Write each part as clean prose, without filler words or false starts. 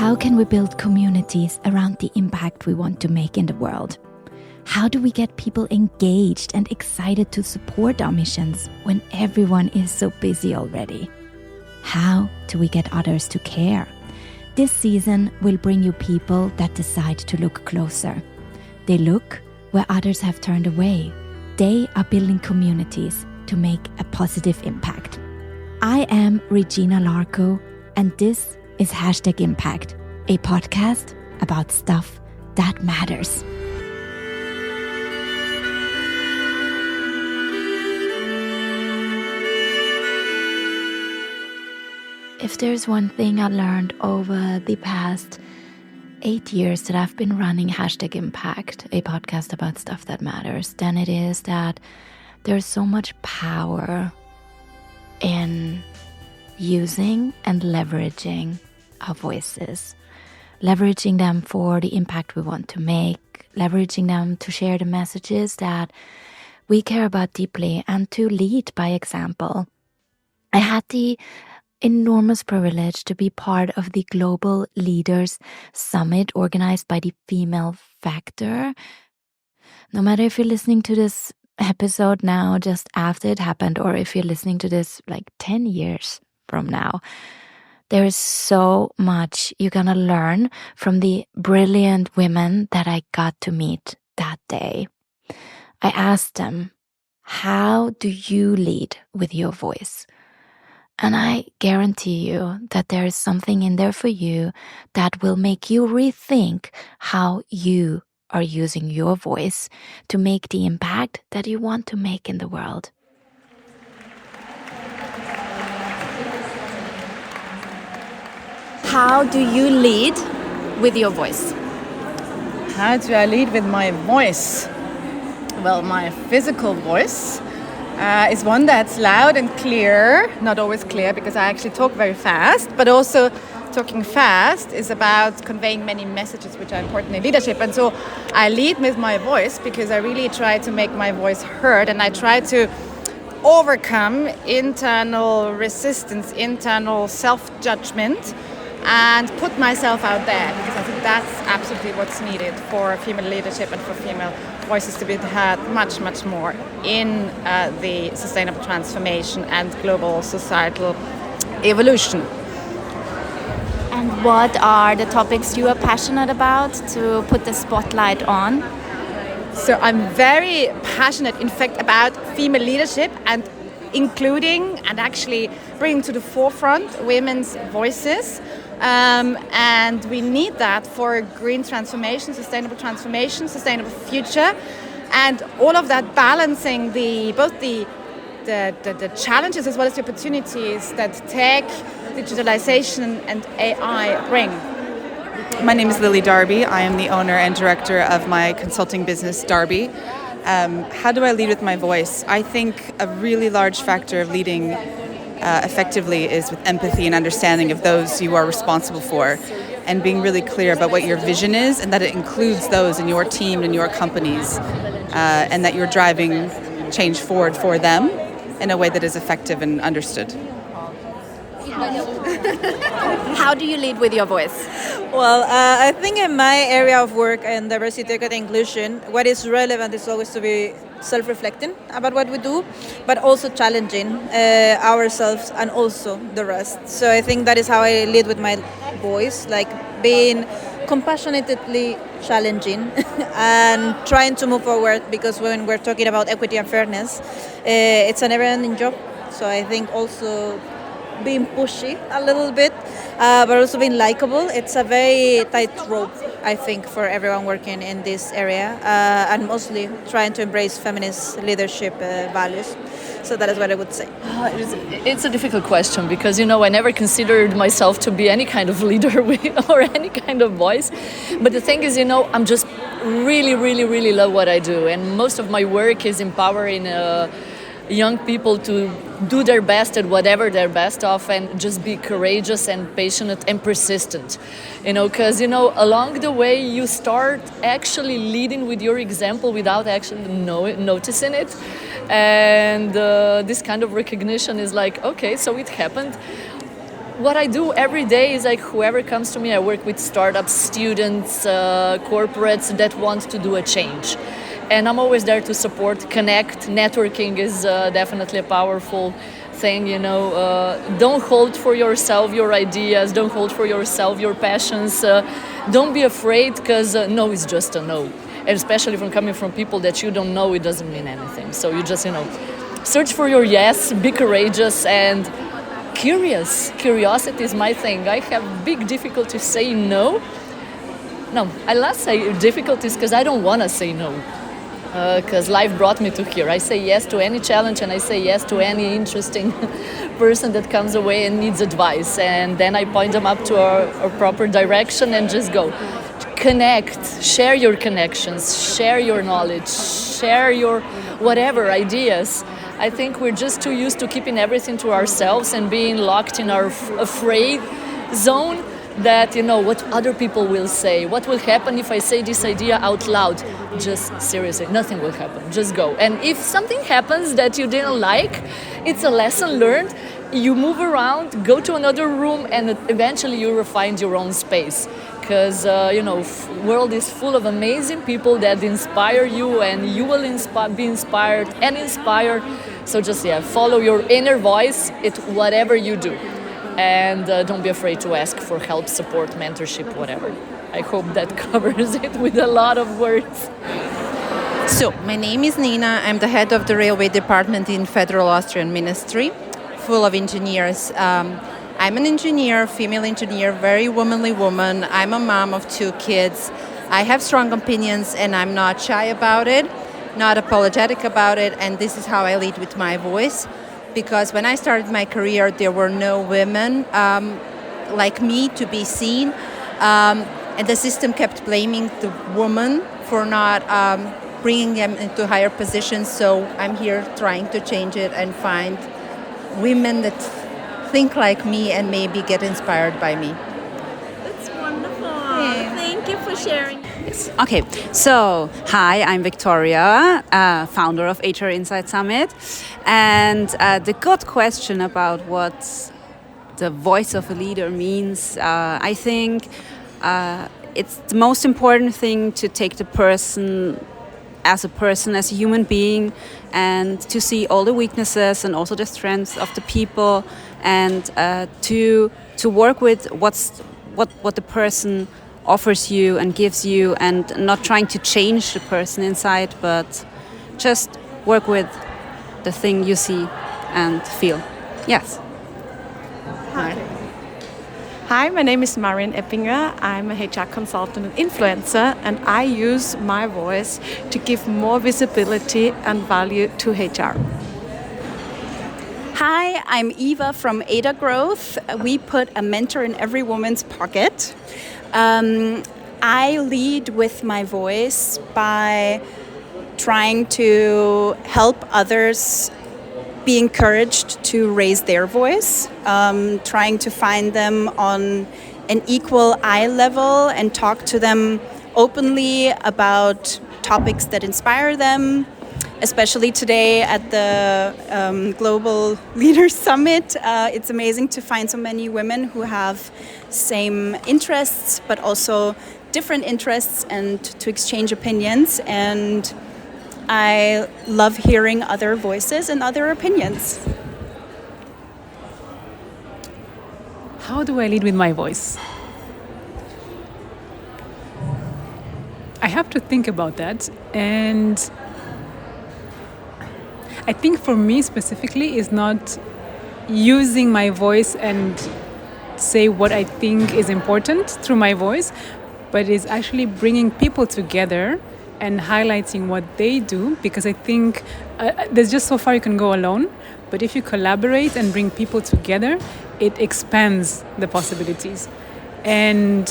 How can we build communities around the impact we want to make in the world? How do we get people engaged and excited to support our missions when everyone is so busy already? How do we get others to care? This season will bring you people that decide to look closer. They look where others have turned away. They are building communities to make a positive impact. I am Regina Larco, and this is #Impact, a podcast about stuff that matters. If there's one thing I learned over the past 8 years that I've been running #Impact, a podcast about stuff that matters, then it is that there's so much power in using and leveraging our voices, leveraging them for the impact we want to make, leveraging them to share the messages that we care about deeply and to lead by example. I had the enormous privilege to be part of the Global Leaders Summit organized by the Female Factor. No matter if you're listening to this episode now just after it happened, or if you're listening to this like 10 years from now, there is so much you're gonna learn from the brilliant women that I got to meet that day. I asked them, how do you lead with your voice? And I guarantee you that there is something in there for you that will make you rethink how you are using your voice to make the impact that you want to make in the world. How do you lead with your voice? How do I lead with my voice? Well, my physical voice is one that's loud and clear, not always clear because I actually talk very fast, but also talking fast is about conveying many messages which are important in leadership. And so I lead with my voice because I really try to make my voice heard, and I try to overcome internal resistance, internal self-judgment, and put myself out there, because I think that's absolutely what's needed for female leadership and for female voices to be heard much, much more in the sustainable transformation and global societal evolution. And what are the topics you are passionate about to put the spotlight on? So I'm very passionate, in fact, about female leadership and including and actually bringing to the forefront women's voices. And we need that for green transformation, sustainable future, and all of that balancing both the challenges as well as the opportunities that tech, digitalization and AI bring. My name is Lily Darby. I am the owner and director of my consulting business, Darby. How do I lead with my voice? I think a really large factor of leading effectively is with empathy and understanding of those you are responsible for, and being really clear about what your vision is and that it includes those in your team and your companies, and that you're driving change forward for them in a way that is effective and understood. How do you lead with your voice? Well, I think in my area of work and diversity, equity, and inclusion, what is relevant is always to be self-reflecting about what we do, but also challenging ourselves and also the rest. So I think that is how I lead with my voice, like being compassionately challenging and trying to move forward, because when we're talking about equity and fairness, it's a never-ending job. So I think also being pushy a little bit, but also being likable. It's a very tight rope, I think, for everyone working in this area, and mostly trying to embrace feminist leadership values. So that is what I would say. It's a difficult question because, I never considered myself to be any kind of leader or any kind of voice. But the thing is, I'm just really, really, really love what I do. And most of my work is empowering young people to do their best at whatever they're best of, and just be courageous and patient and persistent, because along the way you start actually leading with your example without actually noticing it, and this kind of recognition is like, okay, so it happened. what I do every day is like whoever comes to me, I work with startups, students, corporates that want to do a change. And I'm always there to support, connect. Networking is definitely a powerful thing, don't hold for yourself your ideas, don't hold for yourself your passions, don't be afraid, because no is just a no. And especially from coming from people that you don't know, it doesn't mean anything. So you just, search for your yes, be courageous and curious. Curiosity is my thing. I have big difficulty saying no. No, I last say difficulties because I don't want to say no. Because life brought me to here. I say yes to any challenge and I say yes to any interesting person that comes away and needs advice. And then I point them up to a proper direction and just go. Connect, share your connections, share your knowledge, share your whatever ideas. I think we're just too used to keeping everything to ourselves and being locked in our afraid zone that, what other people will say, what will happen if I say this idea out loud. Just seriously, nothing will happen. Just go. And if something happens that you didn't like, it's a lesson learned. You move around, go to another room, and eventually you will find your own space. Because, world is full of amazing people that inspire you, and you will be inspired and inspire. So just, follow your inner voice, whatever you do. And don't be afraid to ask for help, support, mentorship, whatever. I hope that covers it with a lot of words. So, my name is Nina. I'm the head of the railway department in Federal Austrian Ministry, full of engineers. I'm an engineer, female engineer, very womanly woman. I'm a mom of 2 kids. I have strong opinions and I'm not shy about it, not apologetic about it, and this is how I lead with my voice. Because when I started my career, there were no women like me to be seen. And the system kept blaming the woman for not bringing them into higher positions. So I'm here trying to change it and find women that think like me and maybe get inspired by me. That's wonderful. Thank you for sharing. Okay, so hi, I'm Victoria, founder of HR Insight Summit. And the good question about what the voice of a leader means, I think it's the most important thing to take the person, as a human being, and to see all the weaknesses and also the strengths of the people, and to work with what the person offers you and gives you, and not trying to change the person inside, but just work with the thing you see and feel. Yes. Hi, my name is Marion Eppinger. I'm a HR consultant and influencer, and I use my voice to give more visibility and value to HR. Hi, I'm Eva from Ada Growth. We put a mentor in every woman's pocket. I lead with my voice by trying to help others be encouraged to raise their voice, trying to find them on an equal eye level and talk to them openly about topics that inspire them. Especially today at the Global Leaders Summit, it's amazing to find so many women who have same interests, but also different interests, and to exchange opinions. And I love hearing other voices and other opinions. How do I lead with my voice? I have to think about that, and I think for me specifically is not using my voice and say what I think is important through my voice, but is actually bringing people together and highlighting what they do, because I think there's just so far you can go alone, but if you collaborate and bring people together, it expands the possibilities. And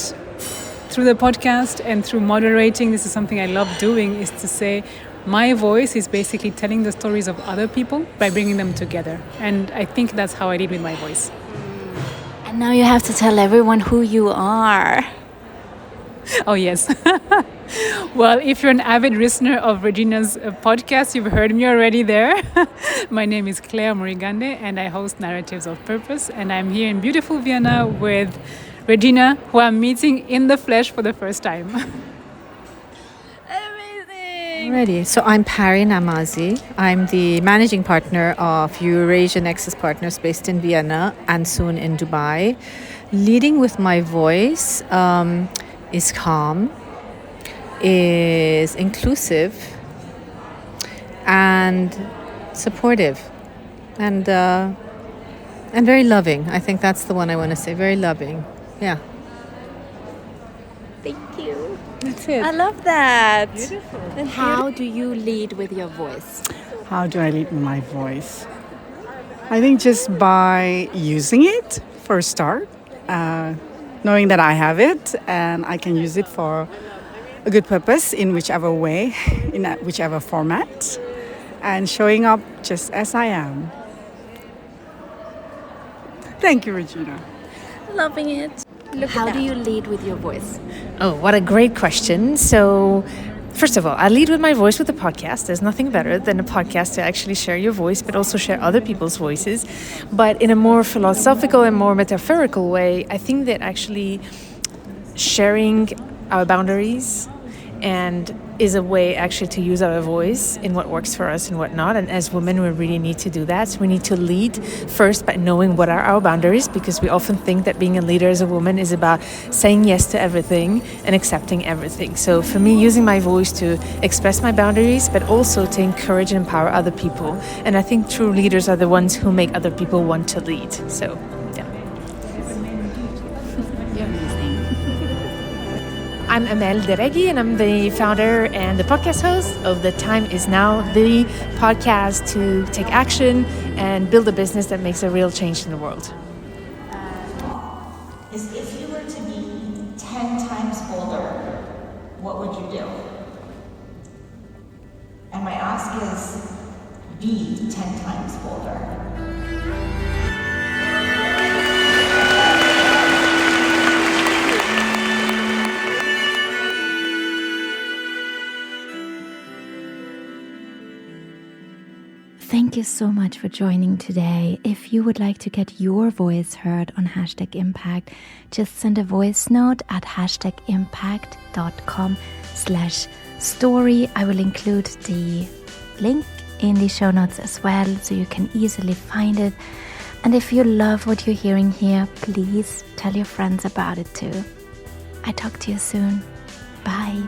through the podcast and through moderating, this is something I love doing, is to say, my voice is basically telling the stories of other people by bringing them together. And I think that's how I lead with my voice. And now you have to tell everyone who you are. Oh, yes. Well, if you're an avid listener of Regina's podcast, you've heard me already there. My name is Claire Morigande, and I host Narratives of Purpose. And I'm here in beautiful Vienna with Regina, who I'm meeting in the flesh for the first time. Alrighty, so I'm Pari Namazi. I'm the managing partner of Eurasia Nexus Partners based in Vienna and soon in Dubai. Leading with my voice is calm, is inclusive, and supportive, and very loving. I think that's the one I want to say. Very loving. Yeah. Thank you. That's it. I love that. Beautiful. And how do you lead with your voice? How do I lead with my voice? I think just by using it for a start, knowing that I have it and I can use it for a good purpose in whichever way, in whichever format, and showing up just as I am. Thank you, Regina. Loving it. How do you lead with your voice? Oh, what a great question. So, first of all, I lead with my voice with a podcast. There's nothing better than a podcast to actually share your voice, but also share other people's voices. But in a more philosophical and more metaphorical way, I think that actually sharing our boundaries and is a way actually to use our voice in what works for us and what not. And as women, we really need to do that. So we need to lead first by knowing what are our boundaries, because we often think that being a leader as a woman is about saying yes to everything and accepting everything. So for me, using my voice to express my boundaries, but also to encourage and empower other people. And I think true leaders are the ones who make other people want to lead. So, yeah. I'm Amel Deregi, and I'm the founder and the podcast host of The Time Is Now, the podcast to take action and build a business that makes a real change in the world. Is if you were to be 10 times bolder, what would you do? And my ask is, be 10 times bolder. Thank you so much for joining today. If you would like to get your voice heard on #Impact, just send a voice note at #impact.com/story. I will include the link in the show notes as well, so you can easily find it. And if you love what you're hearing here, please tell your friends about it too. I talk to you soon. Bye.